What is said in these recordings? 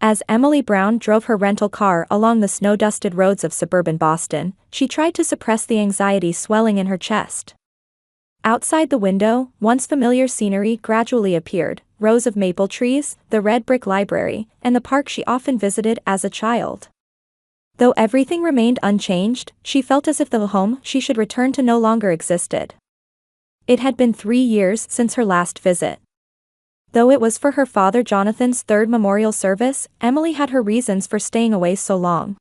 As Emily Brown drove her rental car along the snow-dusted roads of suburban Boston, she tried to suppress the anxiety swelling in her chest. Outside the window, once familiar scenery gradually appeared, rows of maple trees, the red brick library, and the park she often visited as a child. Though everything remained unchanged, she felt as if the home she should return to no longer existed. It had been 3 years since her last visit. Though it was for her father Jonathan's third memorial service, Emily had her reasons for staying away so long.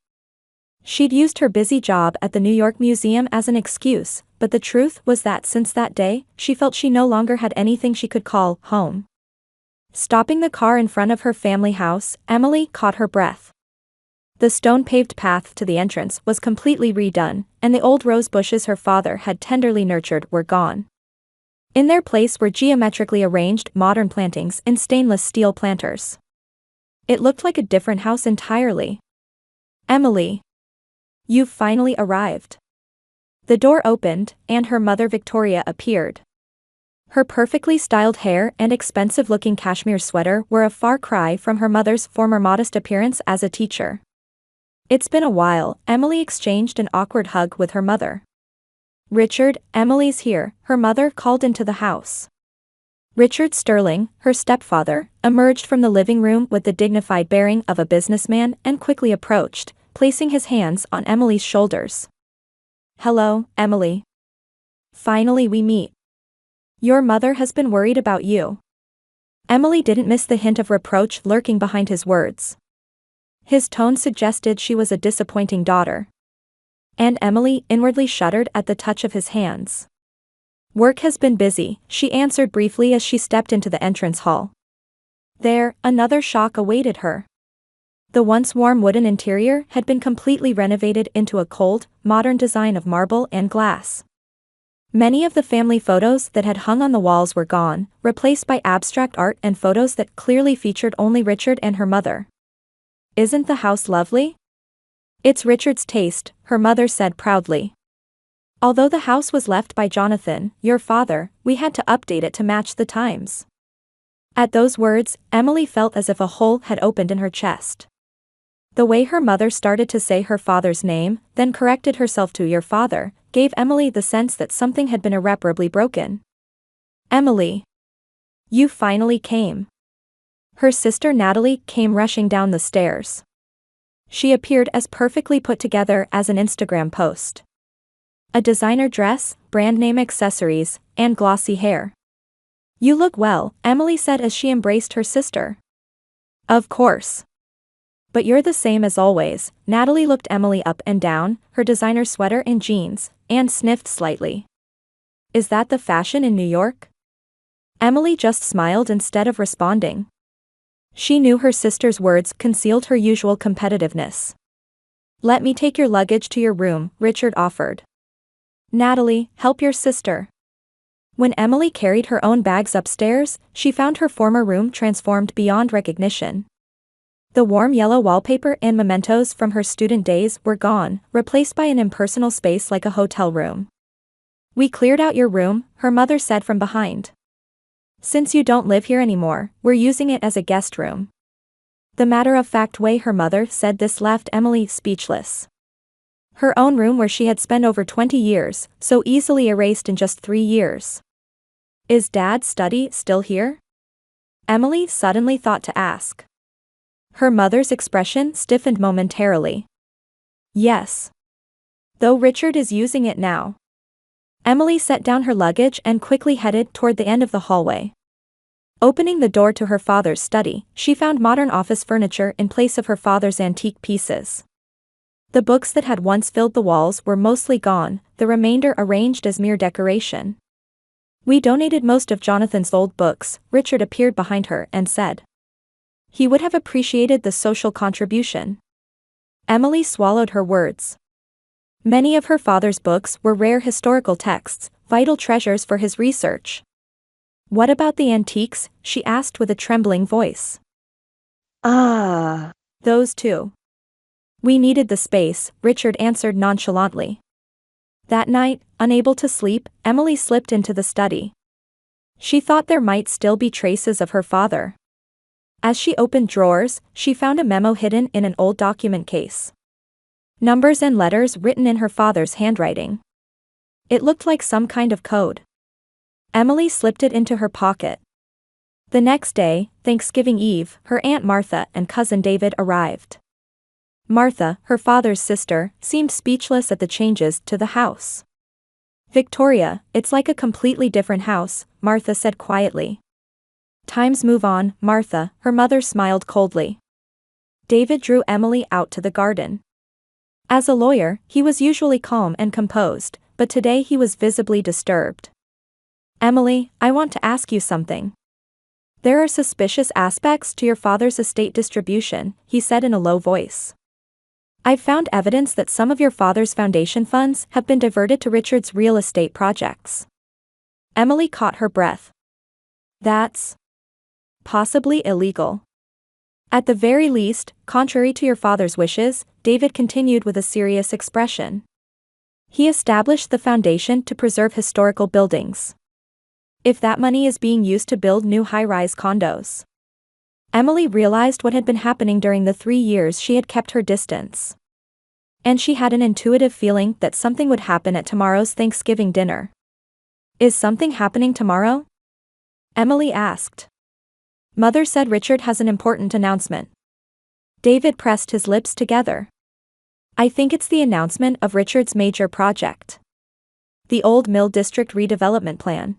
She'd used her busy job at the New York Museum as an excuse, but the truth was that since that day, she felt she no longer had anything she could call home. Stopping the car in front of her family house, Emily caught her breath. The stone-paved path to the entrance was completely redone, and the old rose bushes her father had tenderly nurtured were gone. In their place were geometrically arranged modern plantings in stainless steel planters. It looked like a different house entirely. "Emily. You've finally arrived." The door opened, and her mother Victoria appeared. Her perfectly styled hair and expensive-looking cashmere sweater were a far cry from her mother's former modest appearance as a teacher. "It's been a while," Emily exchanged an awkward hug with her mother. "Richard, Emily's here," her mother called into the house. Richard Sterling, her stepfather, emerged from the living room with the dignified bearing of a businessman and quickly approached, placing his hands on Emily's shoulders. "Hello, Emily. Finally we meet. Your mother has been worried about you." Emily didn't miss the hint of reproach lurking behind his words. His tone suggested she was a disappointing daughter. And Emily inwardly shuddered at the touch of his hands. "Work has been busy," she answered briefly as she stepped into the entrance hall. There, another shock awaited her. The once warm wooden interior had been completely renovated into a cold, modern design of marble and glass. Many of the family photos that had hung on the walls were gone, replaced by abstract art and photos that clearly featured only Richard and her mother. "Isn't the house lovely?" "It's Richard's taste," her mother said proudly. "Although the house was left by Jonathan, your father, we had to update it to match the times." At those words, Emily felt as if a hole had opened in her chest. The way her mother started to say her father's name, then corrected herself to "your father," gave Emily the sense that something had been irreparably broken. "Emily. You finally came." Her sister Natalie came rushing down the stairs. She appeared as perfectly put together as an Instagram post. A designer dress, brand name accessories, and glossy hair. "You look well," Emily said as she embraced her sister. "Of course. But you're the same as always." Natalie looked Emily up and down, her designer sweater and jeans, and sniffed slightly. "Is that the fashion in New York?" Emily just smiled instead of responding. She knew her sister's words concealed her usual competitiveness. "Let me take your luggage to your room," Richard offered. "Natalie, help your sister." When Emily carried her own bags upstairs, she found her former room transformed beyond recognition. The warm yellow wallpaper and mementos from her student days were gone, replaced by an impersonal space like a hotel room. "We cleared out your room," her mother said from behind. "Since you don't live here anymore, we're using it as a guest room." The matter-of-fact way her mother said this left Emily speechless. Her own room where she had spent over 20 years, so easily erased in just 3 years. "Is Dad's study still here?" Emily suddenly thought to ask. Her mother's expression stiffened momentarily. "Yes. Though Richard is using it now." Emily set down her luggage and quickly headed toward the end of the hallway. Opening the door to her father's study, she found modern office furniture in place of her father's antique pieces. The books that had once filled the walls were mostly gone, the remainder arranged as mere decoration. "We donated most of Jonathan's old books," Richard appeared behind her and said. He would have appreciated the social contribution. Emily swallowed her words. Many of her father's books were rare historical texts, vital treasures for his research. "What about the antiques?" she asked with a trembling voice. Those too. We needed the space," Richard answered nonchalantly. That night, unable to sleep, Emily slipped into the study. She thought there might still be traces of her father. As she opened drawers, she found a memo hidden in an old document case. Numbers and letters written in her father's handwriting. It looked like some kind of code. Emily slipped it into her pocket. The next day, Thanksgiving Eve, her Aunt Martha and cousin David arrived. Martha, her father's sister, seemed speechless at the changes to the house. "Victoria, it's like a completely different house," Martha said quietly. "Times move on, Martha," her mother smiled coldly. David drew Emily out to the garden. As a lawyer, he was usually calm and composed, but today he was visibly disturbed. "Emily, I want to ask you something. There are suspicious aspects to your father's estate distribution," he said in a low voice. "I've found evidence that some of your father's foundation funds have been diverted to Richard's real estate projects." Emily caught her breath. "That's possibly illegal. At the very least, contrary to your father's wishes," David continued with a serious expression. "He established the foundation to preserve historical buildings. If that money is being used to build new high-rise condos." Emily realized what had been happening during the 3 years she had kept her distance. And she had an intuitive feeling that something would happen at tomorrow's Thanksgiving dinner. "Is something happening tomorrow?" Emily asked. "Mother said Richard has an important announcement." David pressed his lips together. "I think it's the announcement of Richard's major project. The Old Mill District redevelopment plan."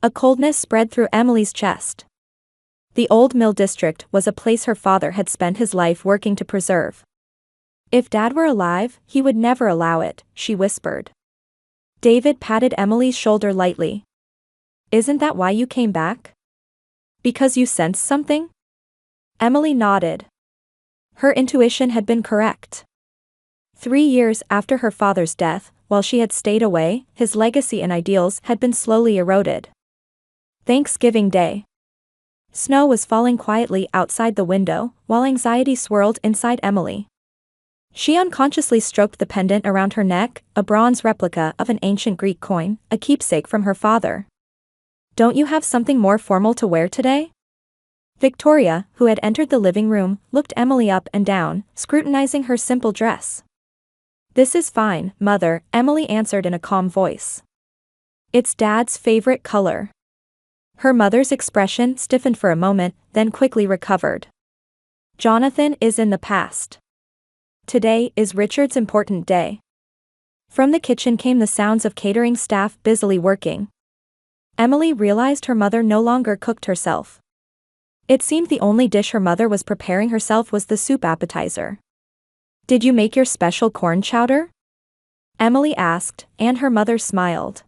A coldness spread through Emily's chest. The Old Mill District was a place her father had spent his life working to preserve. "If Dad were alive, he would never allow it," she whispered. David patted Emily's shoulder lightly. "Isn't that why you came back? Because you sensed something?" Emily nodded. Her intuition had been correct. 3 years after her father's death, while she had stayed away, his legacy and ideals had been slowly eroded. Thanksgiving Day. Snow was falling quietly outside the window, while anxiety swirled inside Emily. She unconsciously stroked the pendant around her neck, a bronze replica of an ancient Greek coin, a keepsake from her father. "Don't you have something more formal to wear today?" Victoria, who had entered the living room, looked Emily up and down, scrutinizing her simple dress. "This is fine, Mother," Emily answered in a calm voice. "It's Dad's favorite color." Her mother's expression stiffened for a moment, then quickly recovered. "Jonathan is in the past. Today is Richard's important day." From the kitchen came the sounds of catering staff busily working. Emily realized her mother no longer cooked herself. It seemed the only dish her mother was preparing herself was the soup appetizer. "Did you make your special corn chowder?" Emily asked, and her mother smiled.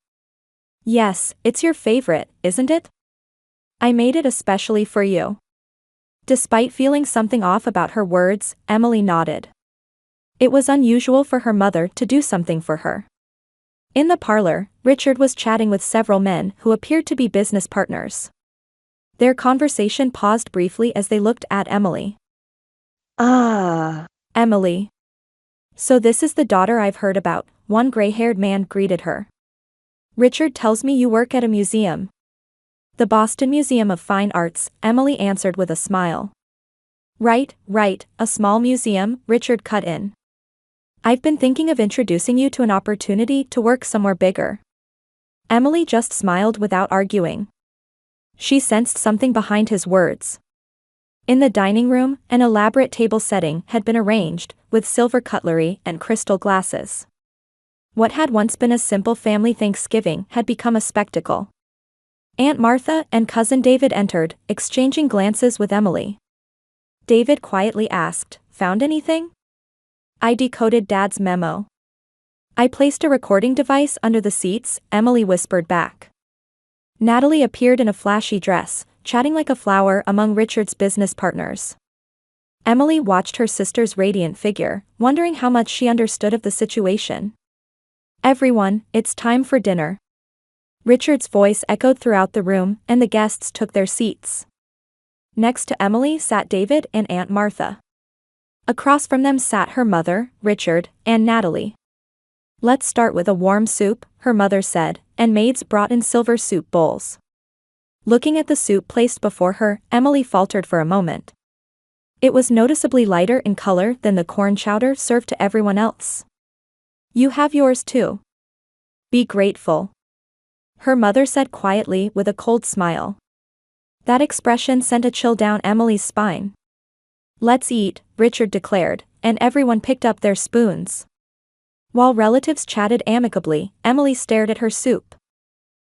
"Yes, it's your favorite, isn't it? I made it especially for you." Despite feeling something off about her words, Emily nodded. It was unusual for her mother to do something for her. In the parlor, Richard was chatting with several men who appeared to be business partners. Their conversation paused briefly as they looked at Emily. Emily. "So this is the daughter I've heard about," one gray-haired man greeted her. "Richard tells me you work at a museum." "The Boston Museum of Fine Arts," Emily answered with a smile. Right, a small museum," Richard cut in. "I've been thinking of introducing you to an opportunity to work somewhere bigger." Emily just smiled without arguing. She sensed something behind his words. In the dining room, an elaborate table setting had been arranged, with silver cutlery and crystal glasses. What had once been a simple family Thanksgiving had become a spectacle. Aunt Martha and cousin David entered, exchanging glances with Emily. David quietly asked, "Found anything?" "I decoded Dad's memo. I placed a recording device under the seats," Emily whispered back. Natalie appeared in a flashy dress, chatting like a flower among Richard's business partners. Emily watched her sister's radiant figure, wondering how much she understood of the situation. "Everyone, it's time for dinner." Richard's voice echoed throughout the room, and the guests took their seats. Next to Emily sat David and Aunt Martha. Across from them sat her mother, Richard, and Natalie. "Let's start with a warm soup," her mother said, and maids brought in silver soup bowls. Looking at the soup placed before her, Emily faltered for a moment. It was noticeably lighter in color than the corn chowder served to everyone else. You have yours too. Be grateful. Her mother said quietly with a cold smile. That expression sent a chill down Emily's spine. Let's eat, Richard declared, and everyone picked up their spoons. While relatives chatted amicably, Emily stared at her soup.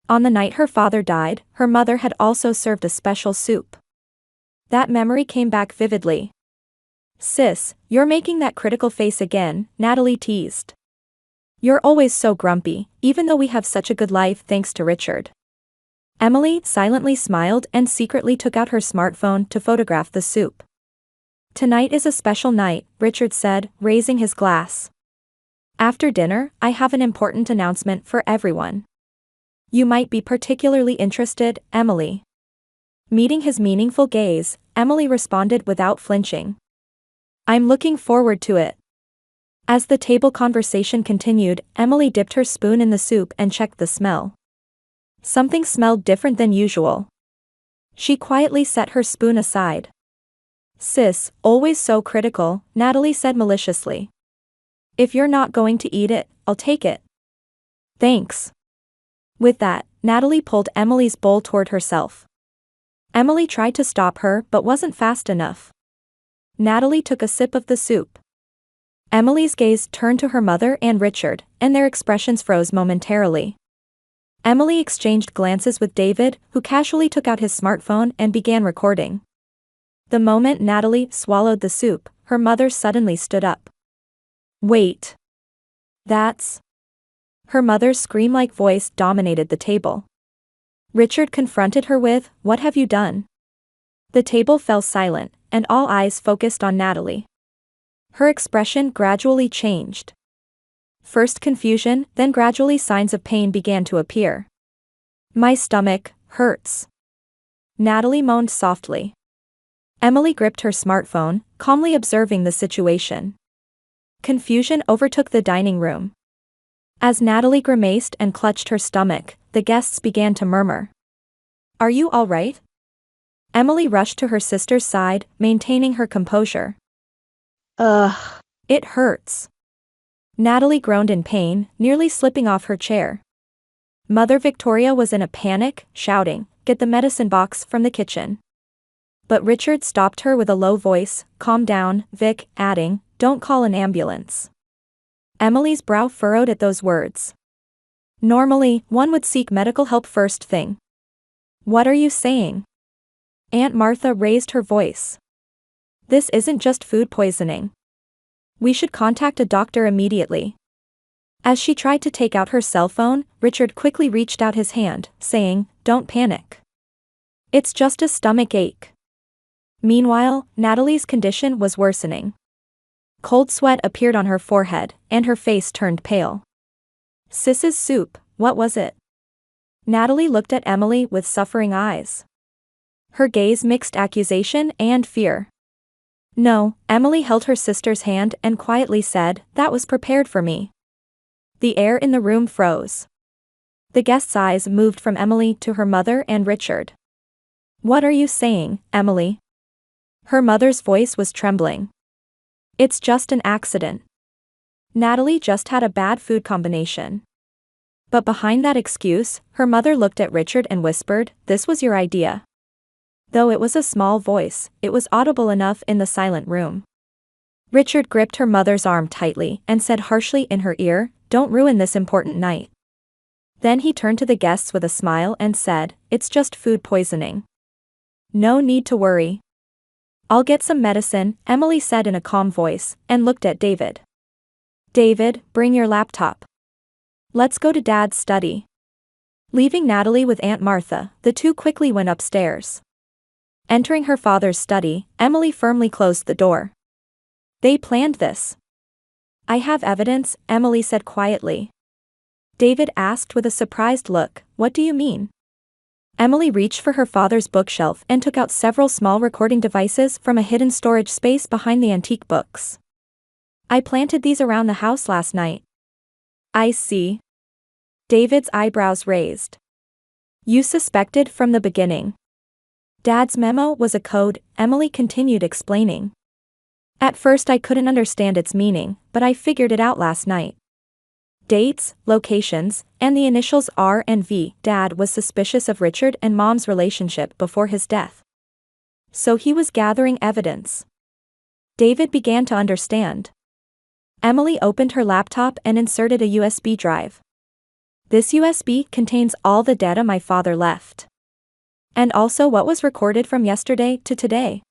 On the night her father died, her mother had also served a special soup. That memory came back vividly. Sis, you're making that critical face again, Natalie teased. You're always so grumpy, even though we have such a good life thanks to Richard. Emily silently smiled and secretly took out her smartphone to photograph the soup. Tonight is a special night, Richard said, raising his glass. After dinner, I have an important announcement for everyone. You might be particularly interested, Emily. Meeting his meaningful gaze, Emily responded without flinching. I'm looking forward to it. As the table conversation continued, Emily dipped her spoon in the soup and checked the smell. Something smelled different than usual. She quietly set her spoon aside. Sis, always so critical, Natalie said maliciously. If you're not going to eat it, I'll take it. Thanks. With that, Natalie pulled Emily's bowl toward herself. Emily tried to stop her but wasn't fast enough. Natalie took a sip of the soup. Emily's gaze turned to her mother and Richard, and their expressions froze momentarily. Emily exchanged glances with David, who casually took out his smartphone and began recording. The moment Natalie swallowed the soup, her mother suddenly stood up. Wait. That's... Her mother's scream-like voice dominated the table. Richard confronted her with, "What have you done?" The table fell silent, and all eyes focused on Natalie. Her expression gradually changed. First confusion, then gradually signs of pain began to appear. My stomach hurts. Natalie moaned softly. Emily gripped her smartphone, calmly observing the situation. Confusion overtook the dining room. As Natalie grimaced and clutched her stomach, the guests began to murmur. Are you all right? Emily rushed to her sister's side, maintaining her composure. Ugh. It hurts. Natalie groaned in pain, nearly slipping off her chair. Mother Victoria was in a panic, shouting, "Get the medicine box from the kitchen." But Richard stopped her with a low voice, "Calm down, Vic," adding, "Don't call an ambulance." Emily's brow furrowed at those words. Normally, one would seek medical help first thing. What are you saying? Aunt Martha raised her voice. This isn't just food poisoning. We should contact a doctor immediately. As she tried to take out her cell phone, Richard quickly reached out his hand, saying, "Don't panic. It's just a stomach ache." Meanwhile, Natalie's condition was worsening. Cold sweat appeared on her forehead, and her face turned pale. Sis's soup, what was it? Natalie looked at Emily with suffering eyes. Her gaze mixed accusation and fear. No, Emily held her sister's hand and quietly said, "That was prepared for me." The air in the room froze. The guests' eyes moved from Emily to her mother and Richard. What are you saying, Emily? Her mother's voice was trembling. It's just an accident. Natalie just had a bad food combination. But behind that excuse, her mother looked at Richard and whispered, "This was your idea." Though it was a small voice, it was audible enough in the silent room. Richard gripped her mother's arm tightly and said harshly in her ear, "Don't ruin this important night." Then he turned to the guests with a smile and said, "It's just food poisoning. No need to worry." "I'll get some medicine," Emily said in a calm voice, and looked at David. "David, bring your laptop. Let's go to Dad's study." Leaving Natalie with Aunt Martha, the two quickly went upstairs. Entering her father's study, Emily firmly closed the door. They planned this. "I have evidence," Emily said quietly. David asked with a surprised look, "What do you mean?" Emily reached for her father's bookshelf and took out several small recording devices from a hidden storage space behind the antique books. "I planted these around the house last night." "I see." David's eyebrows raised. You suspected from the beginning. Dad's memo was a code, Emily continued explaining. At first I couldn't understand its meaning, but I figured it out last night. Dates, locations, and the initials R and V. Dad was suspicious of Richard and Mom's relationship before his death. So he was gathering evidence. David began to understand. Emily opened her laptop and inserted a USB drive. This USB contains all the data my father left. And also what was recorded from yesterday to today.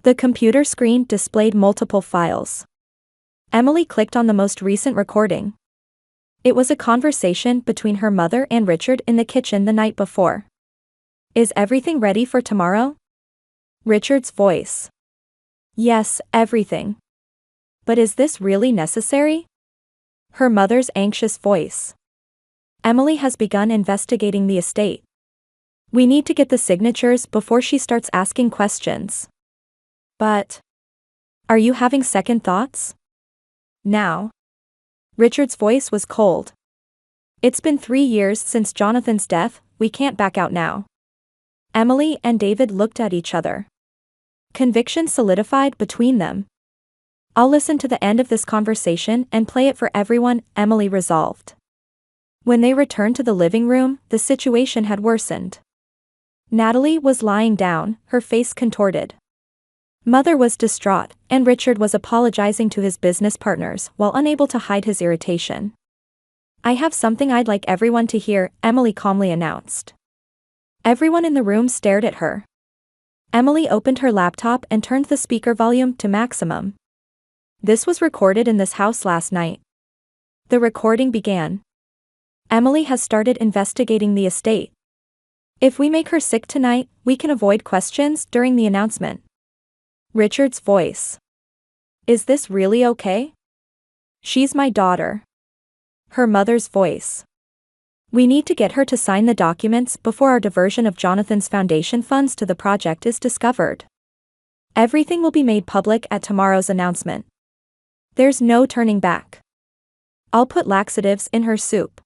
The computer screen displayed multiple files. Emily clicked on the most recent recording. It was a conversation between her mother and Richard in the kitchen the night before. Is everything ready for tomorrow? Richard's voice. Yes, everything. But is this really necessary? Her mother's anxious voice. Emily has begun investigating the estate. We need to get the signatures before she starts asking questions. But are you having second thoughts? Now. Richard's voice was cold. It's been 3 years since Jonathan's death, we can't back out now. Emily and David looked at each other. Conviction solidified between them. I'll listen to the end of this conversation and play it for everyone, Emily resolved. When they returned to the living room, the situation had worsened. Natalie was lying down, her face contorted. Mother was distraught, and Richard was apologizing to his business partners while unable to hide his irritation. I have something I'd like everyone to hear, Emily calmly announced. Everyone in the room stared at her. Emily opened her laptop and turned the speaker volume to maximum. This was recorded in this house last night. The recording began. Emily has started investigating the estate. If we make her sick tonight, we can avoid questions during the announcement. Richard's voice. Is this really okay? She's my daughter. Her mother's voice. We need to get her to sign the documents before our diversion of Jonathan's foundation funds to the project is discovered. Everything will be made public at tomorrow's announcement. There's no turning back. I'll put laxatives in her soup.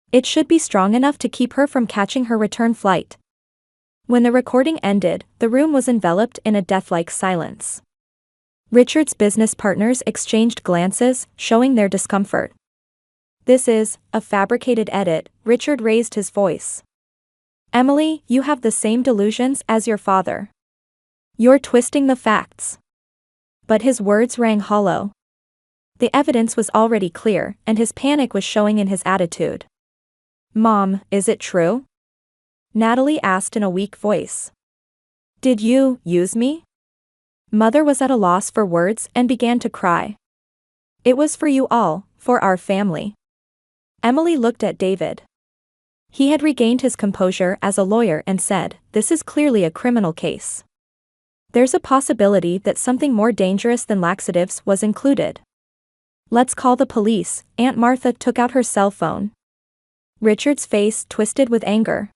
It should be strong enough to keep her from catching her return flight. When the recording ended, the room was enveloped in a death-like silence. Richard's business partners exchanged glances, showing their discomfort. This is a fabricated edit, Richard raised his voice. Emily, you have the same delusions as your father. You're twisting the facts. But his words rang hollow. The evidence was already clear, and his panic was showing in his attitude. Mom, is it true? Natalie asked in a weak voice. Did you use me? Mother was at a loss for words and began to cry. It was for you all, for our family. Emily looked at David. He had regained his composure as a lawyer and said, this is clearly a criminal case. There's a possibility that something more dangerous than laxatives was included. Let's call the police. Aunt Martha took out her cell phone. Richard's face twisted with anger.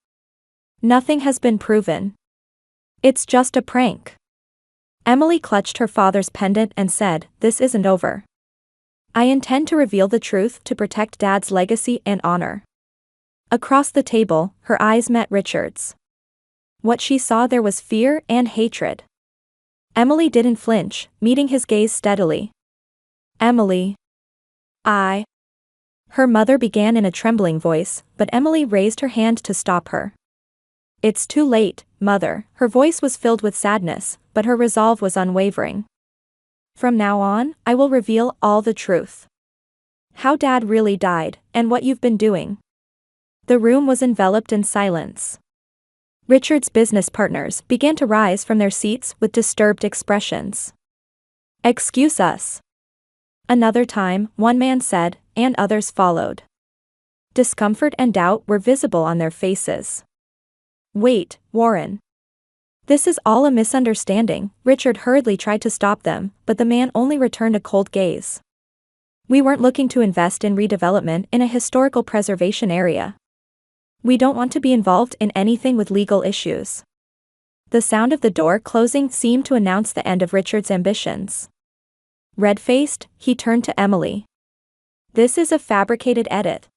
Nothing has been proven. It's just a prank. Emily clutched her father's pendant and said, this isn't over. I intend to reveal the truth to protect Dad's legacy and honor. Across the table, her eyes met Richard's. What she saw there was fear and hatred. Emily didn't flinch, meeting his gaze steadily. Emily. Her mother began in a trembling voice, but Emily raised her hand to stop her. It's too late, Mother. Her voice was filled with sadness, but her resolve was unwavering. From now on, I will reveal all the truth. How Dad really died, and what you've been doing. The room was enveloped in silence. Richard's business partners began to rise from their seats with disturbed expressions. Excuse us. Another time, one man said, and others followed. Discomfort and doubt were visible on their faces. Wait, Warren. This is all a misunderstanding. Richard hurriedly tried to stop them, but the man only returned a cold gaze. We weren't looking to invest in redevelopment in a historical preservation area. We don't want to be involved in anything with legal issues. The sound of the door closing seemed to announce the end of Richard's ambitions. Red-faced, he turned to Emily. This is a fabricated edit.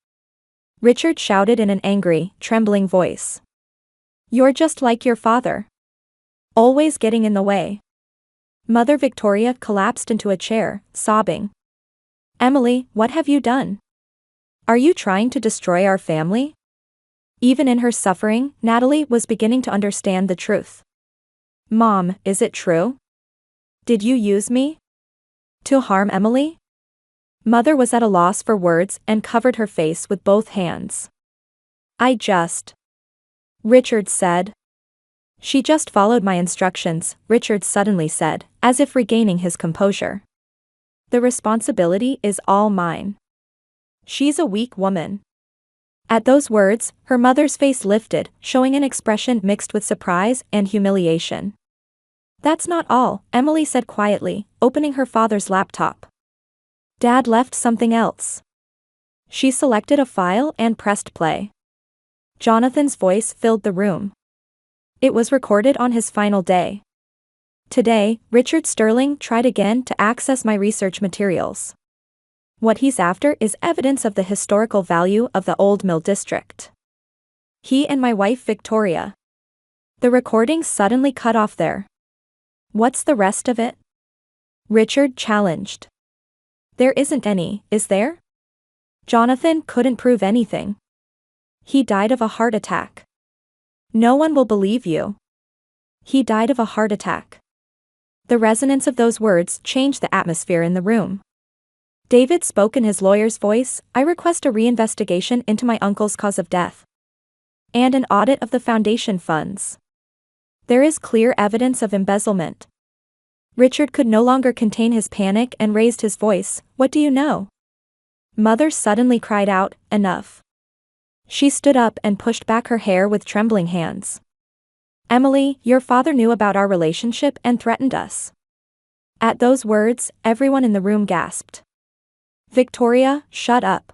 Richard shouted in an angry, trembling voice. You're just like your father. Always getting in the way. Mother Victoria collapsed into a chair, sobbing. Emily, what have you done? Are you trying to destroy our family? Even in her suffering, Natalie was beginning to understand the truth. Mom, is it true? Did you use me? To harm Emily? Mother was at a loss for words and covered her face with both hands. Richard said. She just followed my instructions, Richard suddenly said, as if regaining his composure. The responsibility is all mine. She's a weak woman. At those words, her mother's face lifted, showing an expression mixed with surprise and humiliation. That's not all, Emily said quietly, opening her father's laptop. Dad left something else. She selected a file and pressed play. Jonathan's voice filled the room. It was recorded on his final day. Today, Richard Sterling tried again to access my research materials. What he's after is evidence of the historical value of the Old Mill District. He and my wife Victoria. The recording suddenly cut off there. What's the rest of it? Richard challenged. There isn't any, is there? Jonathan couldn't prove anything. He died of a heart attack. No one will believe you. He died of a heart attack. The resonance of those words changed the atmosphere in the room. David spoke in his lawyer's voice, I request a reinvestigation into my uncle's cause of death. And an audit of the foundation funds. There is clear evidence of embezzlement. Richard could no longer contain his panic and raised his voice, what do you know? Mother suddenly cried out, enough. She stood up and pushed back her hair with trembling hands. Emily, your father knew about our relationship and threatened us. At those words, everyone in the room gasped. Victoria, shut up.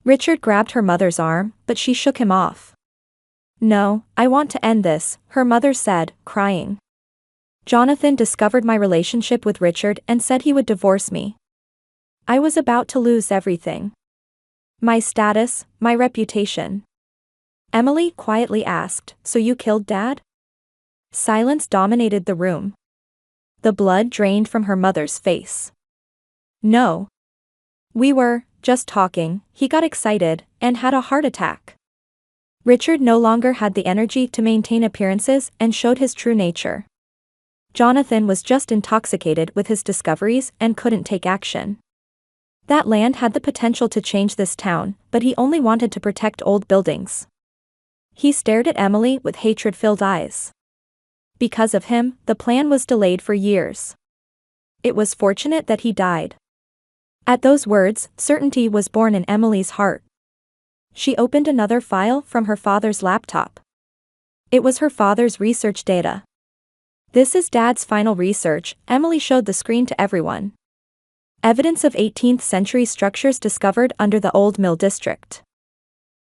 Richard grabbed her mother's arm, but she shook him off. No, I want to end this, her mother said, crying. Jonathan discovered my relationship with Richard and said he would divorce me. I was about to lose everything. My status, my reputation. Emily quietly asked, so you killed Dad? Silence dominated the room. The blood drained from her mother's face. No. We were just talking, he got excited, and had a heart attack. Richard no longer had the energy to maintain appearances and showed his true nature. Jonathan was just intoxicated with his discoveries and couldn't take action. That land had the potential to change this town, but he only wanted to protect old buildings. He stared at Emily with hatred-filled eyes. Because of him, the plan was delayed for years. It was fortunate that he died. At those words, certainty was born in Emily's heart. She opened another file from her father's laptop. It was her father's research data. This is Dad's final research, Emily showed the screen to everyone. Evidence of 18th century structures discovered under the Old Mill District.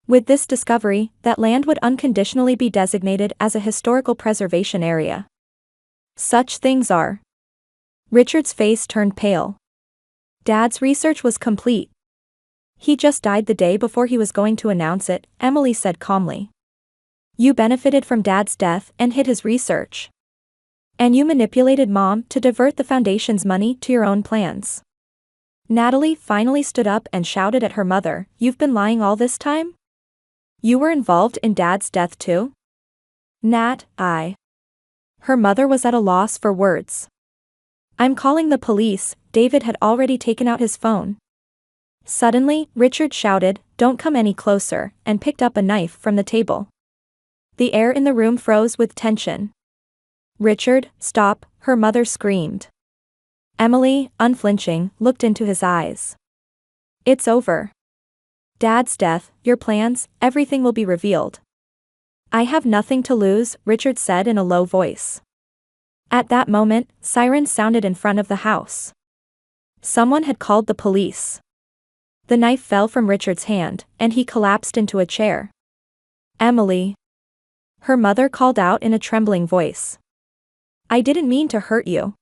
With this discovery, that land would unconditionally be designated as a historical preservation area. Such things are. Richard's face turned pale. Dad's research was complete. He just died the day before he was going to announce it, Emily said calmly. You benefited from Dad's death and hid his research. And you manipulated Mom to divert the foundation's money to your own plans. Natalie finally stood up and shouted at her mother, you've been lying all this time? You were involved in Dad's death too? Nat, I. Her mother was at a loss for words. I'm calling the police, David had already taken out his phone. Suddenly, Richard shouted, don't come any closer, and picked up a knife from the table. The air in the room froze with tension. Richard, stop, her mother screamed. Emily, unflinching, looked into his eyes. It's over. Dad's death, your plans, everything will be revealed. I have nothing to lose, Richard said in a low voice. At that moment, sirens sounded in front of the house. Someone had called the police. The knife fell from Richard's hand, and he collapsed into a chair. Emily. Her mother called out in a trembling voice. I didn't mean to hurt you.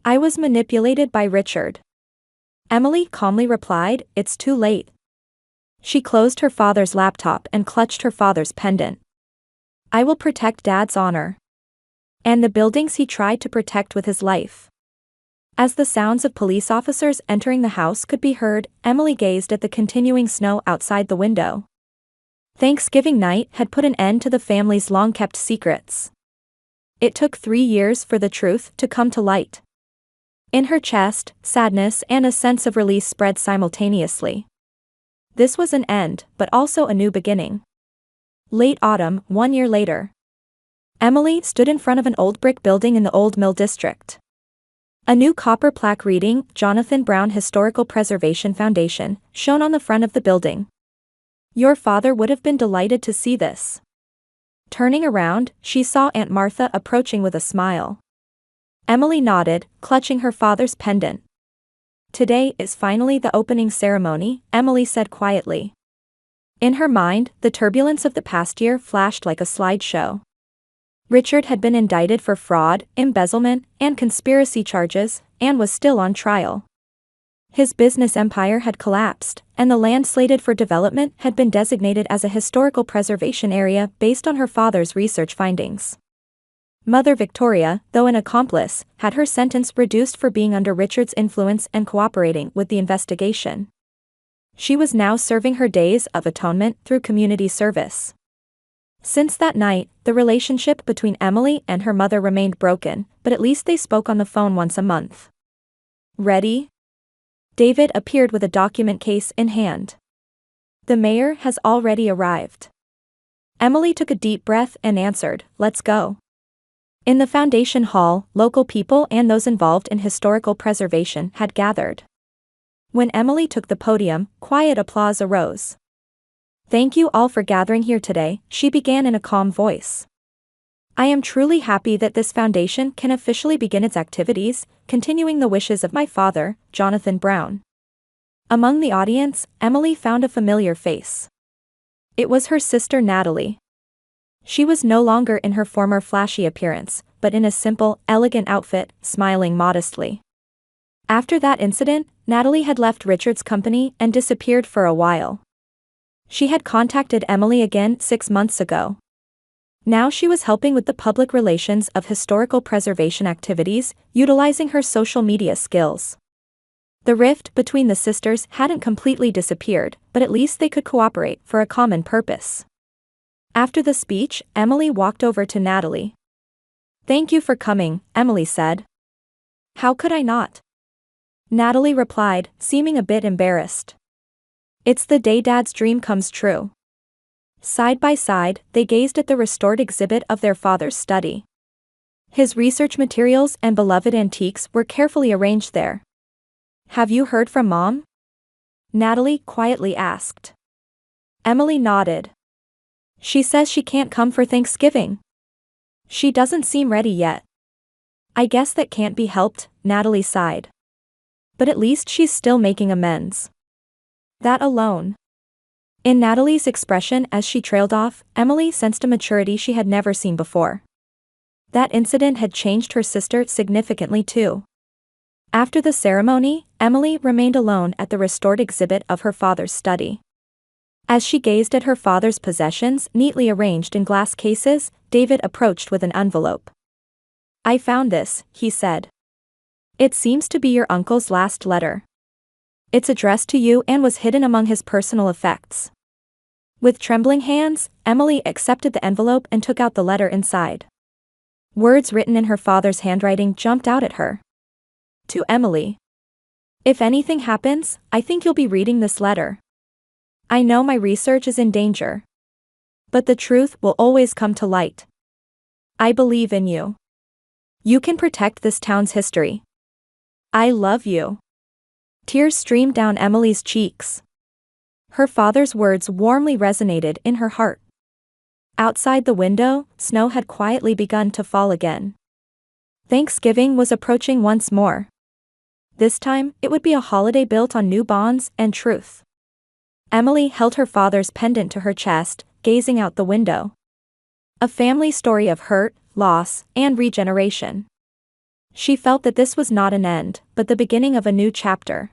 I was manipulated by Richard. Emily calmly replied, it's too late. She closed her father's laptop and clutched her father's pendant. I will protect Dad's honor. And the buildings he tried to protect with his life. As the sounds of police officers entering the house could be heard, Emily gazed at the continuing snow outside the window. Thanksgiving night had put an end to the family's long-kept secrets. It took 3 years for the truth to come to light. In her chest, sadness and a sense of release spread simultaneously. This was an end, but also a new beginning. Late autumn, 1 year later. Emily stood in front of an old brick building in the Old Mill District. A new copper plaque reading, Jonathan Brown Historical Preservation Foundation, shone on the front of the building. Your father would have been delighted to see this. Turning around, she saw Aunt Martha approaching with a smile. Emily nodded, clutching her father's pendant. Today is finally the opening ceremony, Emily said quietly. In her mind, the turbulence of the past year flashed like a slideshow. Richard had been indicted for fraud, embezzlement, and conspiracy charges, and was still on trial. His business empire had collapsed, and the land slated for development had been designated as a historical preservation area based on her father's research findings. Mother Victoria, though an accomplice, had her sentence reduced for being under Richard's influence and cooperating with the investigation. She was now serving her days of atonement through community service. Since that night, the relationship between Emily and her mother remained broken, but at least they spoke on the phone once a month. Ready? David appeared with a document case in hand. The mayor has already arrived. Emily took a deep breath and answered, let's go. In the foundation hall, local people and those involved in historical preservation had gathered. When Emily took the podium, quiet applause arose. Thank you all for gathering here today, she began in a calm voice. I am truly happy that this foundation can officially begin its activities, continuing the wishes of my father, Jonathan Brown. Among the audience, Emily found a familiar face. It was her sister Natalie. She was no longer in her former flashy appearance, but in a simple, elegant outfit, smiling modestly. After that incident, Natalie had left Richard's company and disappeared for a while. She had contacted Emily again 6 months ago. Now she was helping with the public relations of historical preservation activities, utilizing her social media skills. The rift between the sisters hadn't completely disappeared, but at least they could cooperate for a common purpose. After the speech, Emily walked over to Natalie. Thank you for coming, Emily said. How could I not? Natalie replied, seeming a bit embarrassed. It's the day Dad's dream comes true. Side by side, they gazed at the restored exhibit of their father's study. His research materials and beloved antiques were carefully arranged there. Have you heard from Mom? Natalie quietly asked. Emily nodded. She says she can't come for Thanksgiving. She doesn't seem ready yet. I guess that can't be helped, Natalie sighed. But at least she's still making amends. That alone. In Natalie's expression as she trailed off, Emily sensed a maturity she had never seen before. That incident had changed her sister significantly too. After the ceremony, Emily remained alone at the restored exhibit of her father's study. As she gazed at her father's possessions neatly arranged in glass cases, David approached with an envelope. I found this, he said. It seems to be your uncle's last letter. It's addressed to you and was hidden among his personal effects. With trembling hands, Emily accepted the envelope and took out the letter inside. Words written in her father's handwriting jumped out at her. To Emily. If anything happens, I think you'll be reading this letter. I know my research is in danger. But the truth will always come to light. I believe in you. You can protect this town's history. I love you. Tears streamed down Emily's cheeks. Her father's words warmly resonated in her heart. Outside the window, snow had quietly begun to fall again. Thanksgiving was approaching once more. This time, it would be a holiday built on new bonds and truth. Emily held her father's pendant to her chest, gazing out the window. A family story of hurt, loss, and regeneration. She felt that this was not an end, but the beginning of a new chapter.